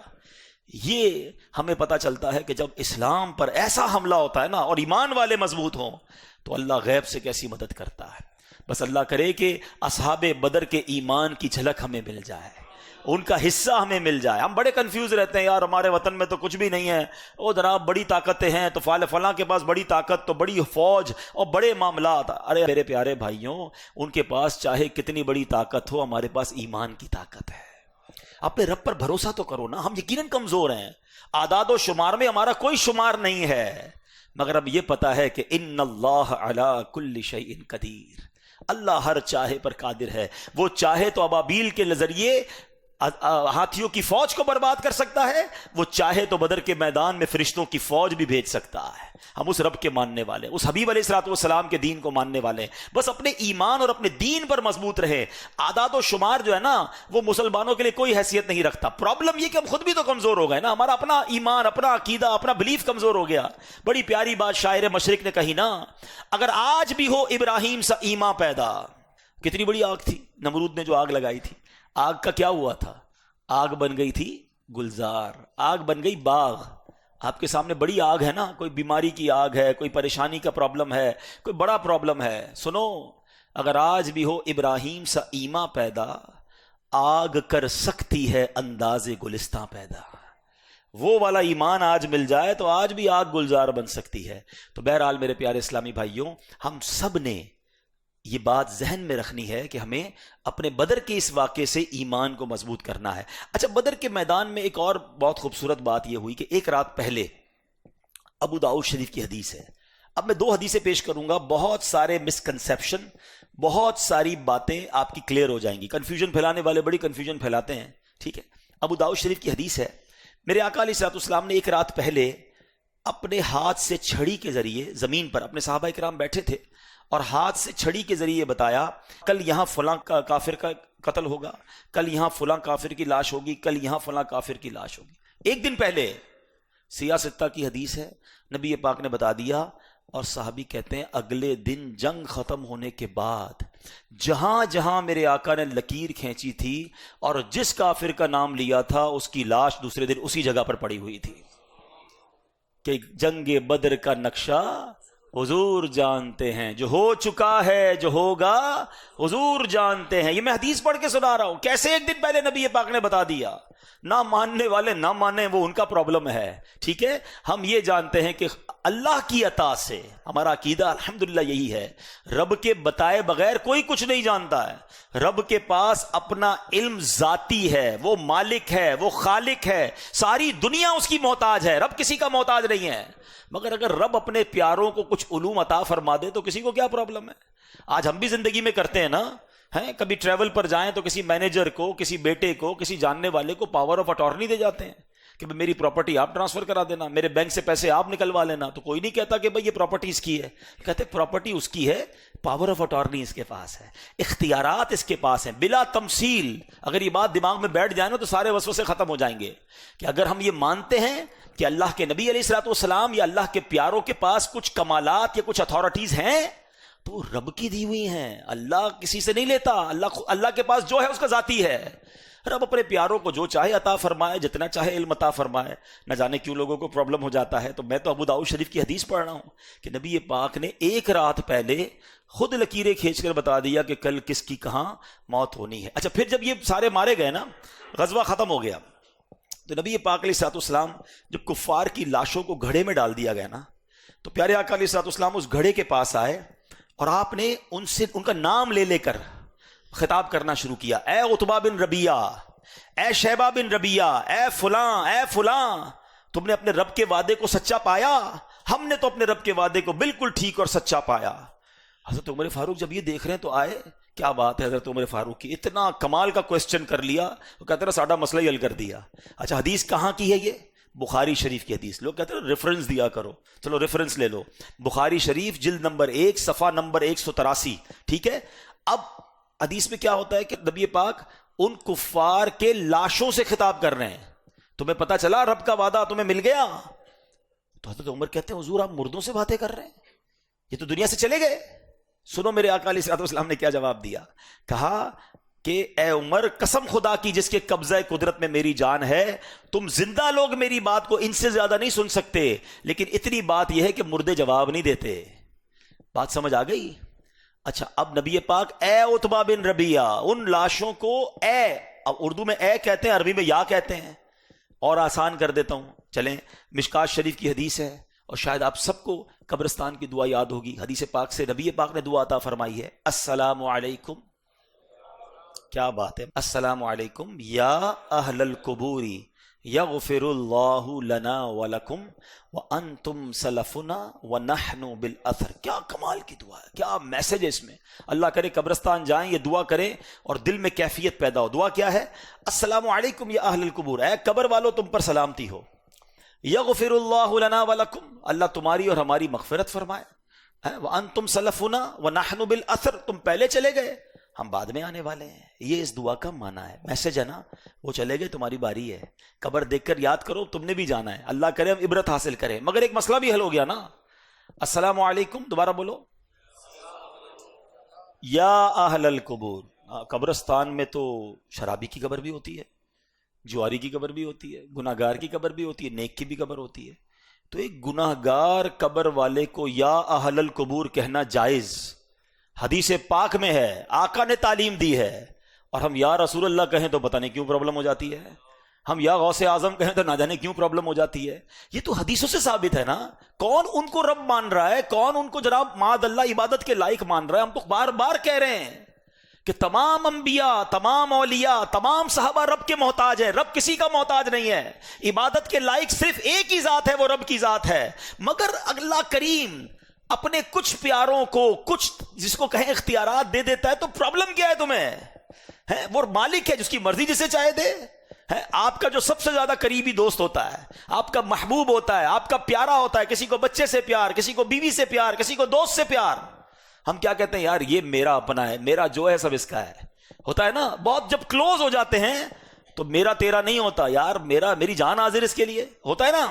یہ ہمیں پتا چلتا ہے کہ جب اسلام پر ایسا حملہ ہوتا ہے نا اور ایمان والے مضبوط ہوں تو اللہ غیب سے کیسی مدد کرتا ہے. بس اللہ کرے کہ اصحاب بدر کے ایمان کی جھلک ہمیں مل جائے, ان کا حصہ ہمیں مل جائے. ہم بڑے کنفیوز رہتے ہیں, یار ہمارے وطن میں تو کچھ بھی نہیں ہے, او جناب بڑی طاقتیں ہیں تو فلاں کے پاس بڑی طاقت تو بڑی فوج اور بڑے معاملات. ارے میرے پیارے بھائیوں, ان کے پاس چاہے کتنی بڑی طاقت ہو, ہمارے پاس ایمان کی طاقت ہے. اپنے رب پر بھروسہ تو کرو نا. ہم یقیناً کمزور ہیں, اعداد و شمار میں ہمارا کوئی شمار نہیں ہے, مگر اب یہ پتا ہے کہ ان اللہ علی کل شیء قدیر, اللہ ہر چاہے پر قادر ہے. وہ چاہے تو ابابیل کے ذریعے ہاتھیوں کی فوج کو برباد کر سکتا ہے, وہ چاہے تو بدر کے میدان میں فرشتوں کی فوج بھی بھیج سکتا ہے. ہم اس رب کے ماننے والے, اس حبیب علیہ الصلوۃ والسلام کے دین کو ماننے والے, بس اپنے ایمان اور اپنے دین پر مضبوط رہے. اعداد و شمار جو ہے نا وہ مسلمانوں کے لیے کوئی حیثیت نہیں رکھتا. پرابلم یہ کہ ہم خود بھی تو کمزور ہو گئے نا, ہمارا اپنا ایمان, اپنا عقیدہ, اپنا بلیف کمزور ہو گیا. بڑی پیاری بات شاعر مشرق نے کہی نا, اگر آج بھی ہو ابراہیم سا ایمان پیدا. کتنی بڑی آگ تھی نمرود نے جو آگ لگائی تھی, آگ کا کیا ہوا تھا؟ آگ بن گئی تھی گلزار, آگ بن گئی باغ. آپ کے سامنے بڑی آگ ہے نا, کوئی بیماری کی آگ ہے, کوئی پریشانی کا پرابلم ہے, کوئی بڑا پرابلم ہے. سنو, اگر آج بھی ہو ابراہیم سا ایمان پیدا, آگ کر سکتی ہے انداز گلستان پیدا. وہ والا ایمان آج مل جائے تو آج بھی آگ گلزار بن سکتی ہے. تو بہرحال میرے پیارے اسلامی بھائیوں, ہم سب نے یہ بات ذہن میں رکھنی ہے کہ ہمیں اپنے بدر کے اس واقعے سے ایمان کو مضبوط کرنا ہے. اچھا, بدر کے میدان میں ایک اور بہت خوبصورت بات یہ ہوئی کہ ایک رات پہلے, ابو داؤد شریف کی حدیث ہے, اب میں 2 حدیثیں پیش کروں گا, بہت سارے مسکنسیپشن, بہت ساری باتیں آپ کی کلیئر ہو جائیں گی. کنفیوژن پھیلانے والے بڑی کنفیوژن پھیلاتے ہیں, ٹھیک ہے. ابو داؤد شریف کی حدیث ہے, میرے آقا علیہ الصلوۃ والسلام نے ایک رات پہلے اپنے ہاتھ سے چھڑی کے ذریعے زمین پر، اپنے صحابہ کرام بیٹھے تھے اور ہاتھ سے چھڑی کے ذریعے بتایا کل یہاں فلاں کافر کا قتل ہوگا، کل یہاں فلاں کافر کی لاش ہوگی، کل یہاں فلاں کافر کی لاش ہوگی. ایک دن پہلے سیاہ ستہ کی حدیث ہے، نبی پاک نے بتا دیا. اور صحابی کہتے ہیں اگلے دن جنگ ختم ہونے کے بعد جہاں جہاں میرے آقا نے لکیر کھینچی تھی اور جس کافر کا نام لیا تھا اس کی لاش دوسرے دن اسی جگہ پر پڑی ہوئی تھی. کہ جنگ بدر کا نقشہ حضور جانتے ہیں، جو ہو چکا ہے جو ہوگا حضور جانتے ہیں. یہ میں حدیث پڑھ کے سنا رہا ہوں، کیسے ایک دن پہلے نبی پاک نے بتا دیا. نہ ماننے والے نہ مانیں، وہ ان کا پرابلم ہے. ٹھیک ہے، ہم یہ جانتے ہیں کہ اللہ کی عطا سے ہمارا عقیدہ الحمدللہ یہی ہے، رب کے بتائے بغیر کوئی کچھ نہیں جانتا ہے. رب کے پاس اپنا علم ذاتی ہے، وہ مالک ہے، وہ خالق ہے، ساری دنیا اس کی محتاج ہے، رب کسی کا محتاج نہیں ہے. مگر اگر رب اپنے پیاروں کو کچھ علوم عطا فرما دے تو کسی کو کیا پرابلم ہے؟ آج ہم بھی زندگی میں کرتے ہیں نا، ہیں کبھی ٹریول پر جائیں تو کسی مینیجر کو، کسی بیٹے کو، کسی جاننے والے کو پاور آف اٹارنی دے جاتے ہیں کہ میری پراپرٹی آپ ٹرانسفر کرا دینا، میرے بینک سے پیسے آپ نکلوا لینا. تو کوئی نہیں کہتا کہ بھئی یہ پراپرٹی اس کی ہے، کہتے پراپرٹی اس کی ہے، پاور آف اٹارنی اس کے پاس ہے، اختیارات اس کے پاس ہیں بلا تمثیل. اگر یہ بات دماغ میں بیٹھ جائے نا تو سارے وسوسے ختم ہو جائیں گے کہ اگر ہم یہ مانتے ہیں کہ اللہ کے نبی علیہ الصلوۃ والسلام یا اللہ کے پیاروں کے پاس کچھ کمالات یا کچھ اتھارٹیز ہیں تو رب کی دی ہوئی ہیں. اللہ کسی سے نہیں لیتا، اللہ کے پاس جو ہے اس کا ذاتی ہے. رب اپنے پیاروں کو جو چاہے عطا فرمائے، جتنا چاہے علم عطا فرمائے. نہ جانے کیوں لوگوں کو پرابلم ہو جاتا ہے. تو میں تو ابو داؤد شریف کی حدیث پڑھ رہا ہوں کہ نبی پاک نے ایک رات پہلے خود لکیریں کھینچ کر بتا دیا کہ کل کس کی کہاں موت ہونی ہے. اچھا، پھر جب یہ سارے مارے گئے نا، غزوہ ختم ہو گیا، تو نبی پاک علیہ الصلوۃ والسلام جب کفار کی لاشوں کو گھڑے میں ڈال دیا گیا نا، تو پیارے آقا علیہ الصلوۃ والسلام اس گھڑے کے پاس آئے اور آپ نے ان کا نام لے لے کر خطاب کرنا شروع کیا. اے عتبہ بن ربیعہ، اے شیبہ بن ربیعہ، اے فلاں، تم نے اپنے رب کے وعدے کو سچا پایا؟ ہم نے تو اپنے رب کے وعدے کو بالکل ٹھیک اور سچا پایا. حضرت عمر فاروق جب یہ دیکھ رہے ہیں تو آئے، کیا بات ہے حضرت عمر فاروق کی، اتنا کمال کا کوسچن کر لیا. وہ کہتے ہیں ساڈا مسئلہ ہی حل کر دیا. اچھا، حدیث کہاں کی ہے؟ یہ بخاری شریف کی حدیث. لوگ کہتے ہیں ریفرنس دیا کرو، چلو ریفرنس لے لو. بخاری شریف جلد نمبر 1 صفحہ نمبر 183. ٹھیک ہے، اب حدیث میں کیا ہوتا ہے کہ نبی پاک ان کفار کے لاشوں سے خطاب کر رہے ہیں. تمہیں پتا چلا رب کا وعدہ تمہیں مل گیا؟ تو حضرت عمر کہتے ہیں حضور آپ مردوں سے باتیں کر رہے ہیں، یہ تو دنیا سے چلے گئے. سنو میرے آقا علیہ السلام نے کیا جواب دیا. کہا کہ اے عمر، قسم خدا کی جس کے قبضہ قدرت میں میری جان ہے، تم زندہ لوگ میری بات کو ان سے زیادہ نہیں سن سکتے، لیکن اتنی بات یہ ہے کہ مردے جواب نہیں دیتے. بات سمجھ آ گئی؟ اچھا، اب نبی پاک اے عتبہ بن ربیعہ، ان لاشوں کو اے، اب اردو میں اے کہتے ہیں، عربی میں یا کہتے ہیں. اور آسان کر دیتا ہوں، چلیں مشکات شریف کی حدیث ہے اور شاید آپ سب کو قبرستان کی دعا یاد ہوگی. حدیث پاک سے نبی پاک نے دعا عطا فرمائی ہے، السلام علیکم، کیا بات ہے، السلام علیکم یا اہل القبور یغفر اللہ لنا ولکم وانتم سلفنا ونحن بالاثر. کیا کمال کی دعا ہے، کیا میسج ہے اس میں. اللہ کرے قبرستان جائیں، یہ دعا کریں اور دل میں کیفیت پیدا ہو. دعا کیا ہے؟ السلام علیکم یا اہل القبور، اے قبر والو تم پر سلامتی ہو. یغفر اللہ لنا ولکم، اللہ تمہاری اور ہماری مغفرت فرمائے. وانتم سلفنا ونحن بالاثر، تم پہلے چلے گئے، ہم بعد میں آنے والے ہیں. یہ اس دعا کا معنی ہے، میسج ہے نا. وہ چلے گئے، تمہاری باری ہے. قبر دیکھ کر یاد کرو، تم نے بھی جانا ہے. اللہ کرے ہم عبرت حاصل کریں. مگر ایک مسئلہ بھی حل ہو گیا نا. السلام علیکم، دوبارہ بولو، یا اہل القبور. قبرستان میں تو شرابی کی قبر بھی ہوتی ہے، جواری کی قبر بھی ہوتی ہے، گناہ گار کی قبر بھی ہوتی ہے، نیک کی بھی قبر ہوتی ہے. تو ایک گناہ گار قبر والے کو یا اہل القبور کہنا جائز، حدیث پاک میں ہے، آقا نے تعلیم دی ہے. اور ہم یا رسول اللہ کہیں تو پتہ نہیں کیوں پرابلم ہو جاتی ہے، ہم یا غوث اعظم کہیں تو نہ جانے کیوں پرابلم ہو جاتی ہے. یہ تو حدیثوں سے ثابت ہے نا. کون ان کو رب مان رہا ہے؟ کون ان کو جناب معاذ اللہ عبادت کے لائق مان رہا ہے؟ ہم تو بار بار کہہ رہے ہیں کہ تمام انبیاء، تمام اولیاء، تمام صحابہ رب کے محتاج ہیں. رب کسی کا محتاج نہیں ہے. عبادت کے لائق صرف ایک ہی ذات ہے، وہ رب کی ذات ہے. مگر اللہ کریم اپنے کچھ پیاروں کو کچھ جس کو کہیں اختیارات دے دیتا ہے. تو پرابلم کیا ہے تمہیں؟ وہ مالک ہے جس کی مرضی جسے چاہے دے. ہے آپ کا جو سب سے زیادہ قریبی دوست ہوتا ہے، آپ کا محبوب ہوتا ہے، آپ کا پیارا ہوتا ہے، کسی کو بچے سے پیار، کسی کو بیوی سے پیار، کسی کو دوست سے پیار، ہم کیا کہتے ہیں؟ یار یہ میرا اپنا ہے، میرا جو ہے سب اس کا ہے، ہوتا ہے نا؟ بہت جب کلوز ہو جاتے ہیں تو میرا تیرا نہیں ہوتا، یار میری جان حاضر اس کے لیے، ہوتا ہے نا؟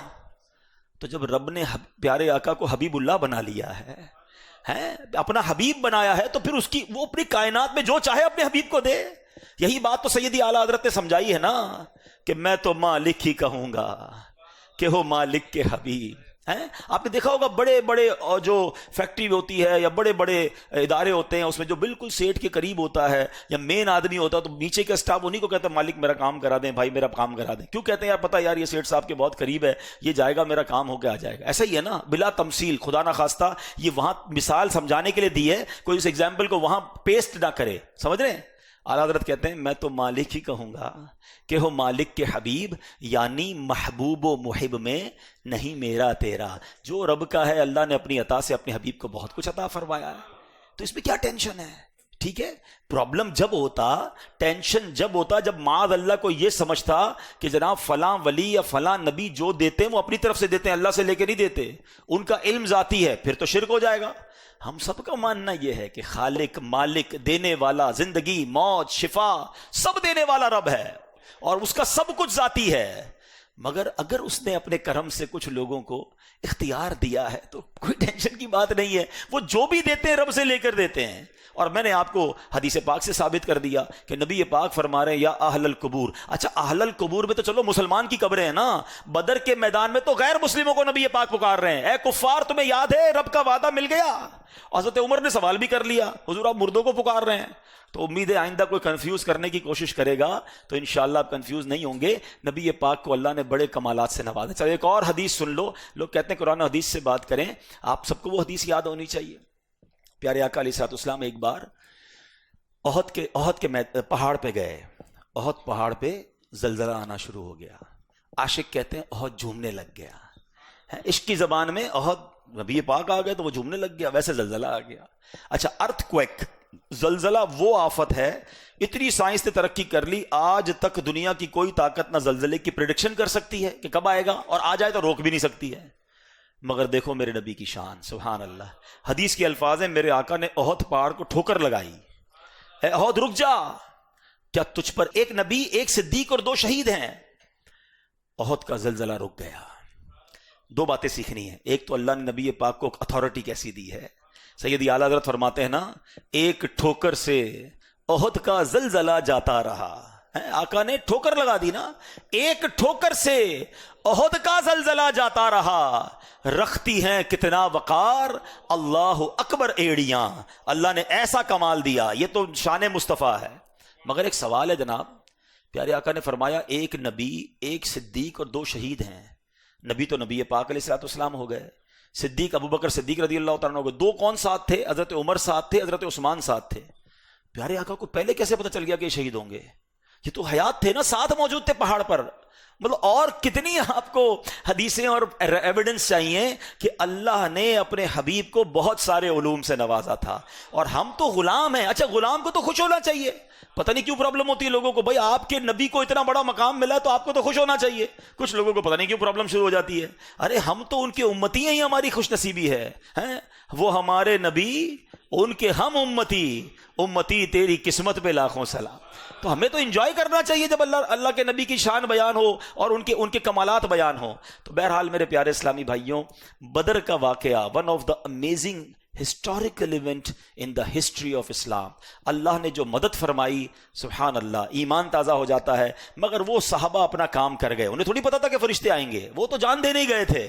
تو جب رب نے پیارے آقا کو حبیب اللہ بنا لیا ہے، اپنا حبیب بنایا ہے، تو پھر اس کی وہ اپنی کائنات میں جو چاہے اپنے حبیب کو دے۔ یہی بات تو سیدی اعلیٰ حضرت نے سمجھائی ہے نا کہ میں تو مالک ہی کہوں گا کہ ہو مالک کے حبیب۔ آپ نے دیکھا ہوگا بڑے بڑے جو فیکٹری ہوتی ہے یا بڑے بڑے ادارے ہوتے ہیں، اس میں جو بالکل سیٹ کے قریب ہوتا ہے یا مین آدمی ہوتا ہے، تو نیچے کا اسٹاف انہیں کو کہتا ہے مالک میرا کام کرا دیں، بھائی میرا کام کرا دیں۔ کیوں کہتے ہیں؟ یار پتہ یار یہ سیٹ صاحب کے بہت قریب ہے، یہ جائے گا میرا کام ہو کے آ جائے گا۔ ایسا ہی ہے نا، بلا تمثیل، خدا نہ خواستہ یہ وہاں مثال سمجھانے کے لیے دی ہے، کوئی اس ایگزامپل کو وہاں پیسٹ نہ کرے، سمجھ رہے ہیں؟ اعلیٰ حضرت کہتے ہیں میں تو مالک ہی کہوں گا کہ ہو مالک کے حبیب، یعنی محبوب و محب میں نہیں میرا تیرا۔ جو رب کا ہے اللہ نے اپنی عطا سے اپنے حبیب کو بہت کچھ عطا فرمایا ہے، تو اس میں کیا ٹینشن ہے؟ ٹھیک ہے، پرابلم جب ہوتا، ٹینشن جب ہوتا جب معاذ اللہ کو یہ سمجھتا کہ جناب فلاں ولی یا فلاں نبی جو دیتے ہیں وہ اپنی طرف سے دیتے ہیں، اللہ سے لے کے نہیں دیتے، ان کا علم ذاتی ہے، پھر تو شرک ہو جائے گا۔ ہم سب کا ماننا یہ ہے کہ خالق، مالک، دینے والا، زندگی، موت، شفا سب دینے والا رب ہے اور اس کا سب کچھ ذاتی ہے، مگر اگر اس نے اپنے کرم سے کچھ لوگوں کو اختیار دیا ہے تو کوئی ٹینشن کی بات نہیں ہے، وہ جو بھی دیتے ہیں رب سے لے کر دیتے ہیں۔ اور میں نے آپ کو حدیث پاک سے ثابت کر دیا کہ نبی پاک فرما رہے ہیں یا اہل القبور۔ اچھا اہل القبور میں تو چلو مسلمان کی قبریں ہیں نا، بدر کے میدان میں تو غیر مسلموں کو نبی پاک پکار رہے ہیں، اے کفار تمہیں یاد ہے رب کا وعدہ مل گیا؟ حضرت عمر نے سوال بھی کر لیا، حضور آپ مردوں کو پکار رہے ہیں۔ تو امید ہے آئندہ کوئی کنفیوز کرنے کی کوشش کرے گا تو انشاءاللہ آپ کنفیوز نہیں ہوں گے، نبی پاک کو اللہ نے بڑے کمالات سے نوازا۔ چلو ایک اور حدیث سن لو، لوگ کہتے ہیں قرآن و حدیث سے بات کریں، آپ سب کو وہ حدیث یاد ہونی چاہیے۔ پیارے آقا علیہ الصلوۃ والسلام ایک بار احد کے پہاڑ پہ گئے، احد پہاڑ پہ زلزلہ آنا شروع ہو گیا، عاشق کہتے ہیں احد جھومنے لگ گیا، عشق کی زبان میں احد، نبی پاک آ گئے تو وہ جھومنے لگ گیا، ویسے زلزلہ آ گیا۔ اچھا ارتھ کویک، زلزلہ وہ آفت ہے، اتنی سائنس نے ترقی کر لی، آج تک دنیا کی کوئی طاقت نہ زلزلے کی پریڈکشن کر سکتی ہے کہ کب آئے گا، اور آ جائے تو روک بھی نہیں سکتی ہے۔ مگر دیکھو میرے نبی کی شان، سبحان اللہ، حدیث کے الفاظ ہیں میرے آقا نے احد پہاڑ کو ٹھوکر لگائی، اے احد رک جا، کیا تجھ پر ایک نبی، ایک صدیق اور 2 شہید ہیں؟ احد کا زلزلہ رک گیا۔ 2 باتیں سیکھنی ہیں، ایک تو اللہ نے نبی پاک کو اتھارٹی کیسی دی ہے۔ سیدی اعلیٰ حضرت فرماتے ہیں نا، ایک ٹھوکر سے احد کا زلزلہ جاتا رہا، آقا نے ٹھوکر لگا دی نا، ایک ٹھوکر سے احد کا زلزلہ جاتا رہا، رکھتی ہیں کتنا وقار اللہ اکبر ایڑیاں، اللہ نے ایسا کمال دیا، یہ تو شان مصطفیٰ ہے۔ مگر ایک سوال ہے جناب، پیارے آقا نے فرمایا ایک نبی، ایک صدیق اور 2 شہید ہیں، نبی تو نبی پاک علیہ الصلوۃ والسلام ہو گئے، صدیق ابو بکر صدیق رضی اللہ تعالیٰ عنہ ہو گئے، 2 کون ساتھ تھے؟ حضرت عمر ساتھ تھے، حضرت عثمان ساتھ تھے۔ پیارے آقا کو پہلے کیسے پتہ چل گیا کہ یہ شہید ہوں گے؟ یہ تو حیات تھے نا، ساتھ موجود تھے پہاڑ پر۔ مطلب اور کتنی آپ کو حدیثیں اور ایویڈنس چاہیے کہ اللہ نے اپنے حبیب کو بہت سارے علوم سے نوازا تھا، اور ہم تو غلام ہیں۔ اچھا غلام کو تو خوش ہونا چاہیے، پتہ نہیں کیوں پرابلم ہوتی ہے لوگوں کو، بھائی آپ کے نبی کو اتنا بڑا مقام ملا ہے تو آپ کو تو خوش ہونا چاہیے، کچھ لوگوں کو پتہ نہیں کیوں پرابلم شروع ہو جاتی ہے، ارے ہم تو ان کے امتی ہیں، ہی ہماری خوش نصیبی ہے، وہ ہمارے نبی، ان کے ہم امتی، امتی تیری قسمت پہ لاکھوں سلام۔ تو ہمیں تو انجوائے کرنا چاہیے جب اللہ کے نبی کی شان بیان ہو اور ان کے کمالات بیان ہو۔ تو بہرحال میرے پیارے اسلامی بھائیوں، بدر کا واقعہ one of the amazing historical event in the history of Islam, اللہ نے جو مدد فرمائی، سبحان اللہ، ایمان تازہ ہو جاتا ہے۔ مگر وہ صحابہ اپنا کام کر گئے، انہیں تھوڑی پتا تھا کہ فرشتے آئیں گے، وہ تو جان دینے ہی گئے تھے،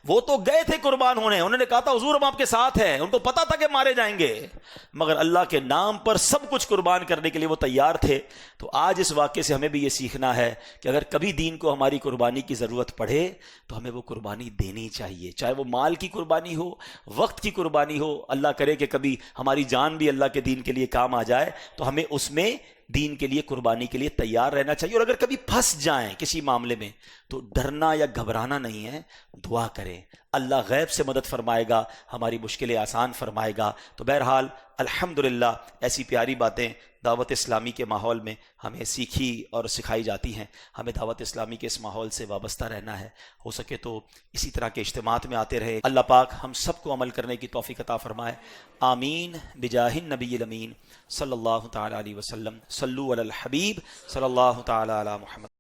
وہ تو گئے تھے قربان ہونے، انہوں نے کہا تھا حضور ہم آپ کے ساتھ ہیں، ان کو پتا تھا کہ مارے جائیں گے، مگر اللہ کے نام پر سب کچھ قربان کرنے کے لیے وہ تیار تھے۔ تو آج اس واقعے سے ہمیں بھی یہ سیکھنا ہے کہ اگر کبھی دین کو ہماری قربانی کی ضرورت پڑے تو ہمیں وہ قربانی دینی چاہیے، چاہے وہ مال کی قربانی ہو، وقت کی قربانی ہو، اللہ کرے کہ کبھی ہماری جان بھی اللہ کے دین کے لیے کام آ جائے تو ہمیں اس میں دین کے لیے قربانی کے لیے تیار رہنا چاہیے، اور اگر کبھی پھنس جائیں کسی معاملے میں تو ڈرنا یا گھبرانا نہیں ہے، دعا کریں، اللہ غیب سے مدد فرمائے گا، ہماری مشکلیں آسان فرمائے گا۔ تو بہرحال الحمدللہ ایسی پیاری باتیں دعوت اسلامی کے ماحول میں ہمیں سیکھی اور سکھائی جاتی ہیں۔ ہمیں دعوت اسلامی کے اس ماحول سے وابستہ رہنا ہے، ہو سکے تو اسی طرح کے اجتماعات میں آتے رہے۔ اللہ پاک ہم سب کو عمل کرنے کی توفیق عطا فرمائے، آمین بجاہ النبی الامین صلی اللہ تعالی علیہ وسلم۔ صلو علی الحبیب صلی اللہ تعالی علی محمد۔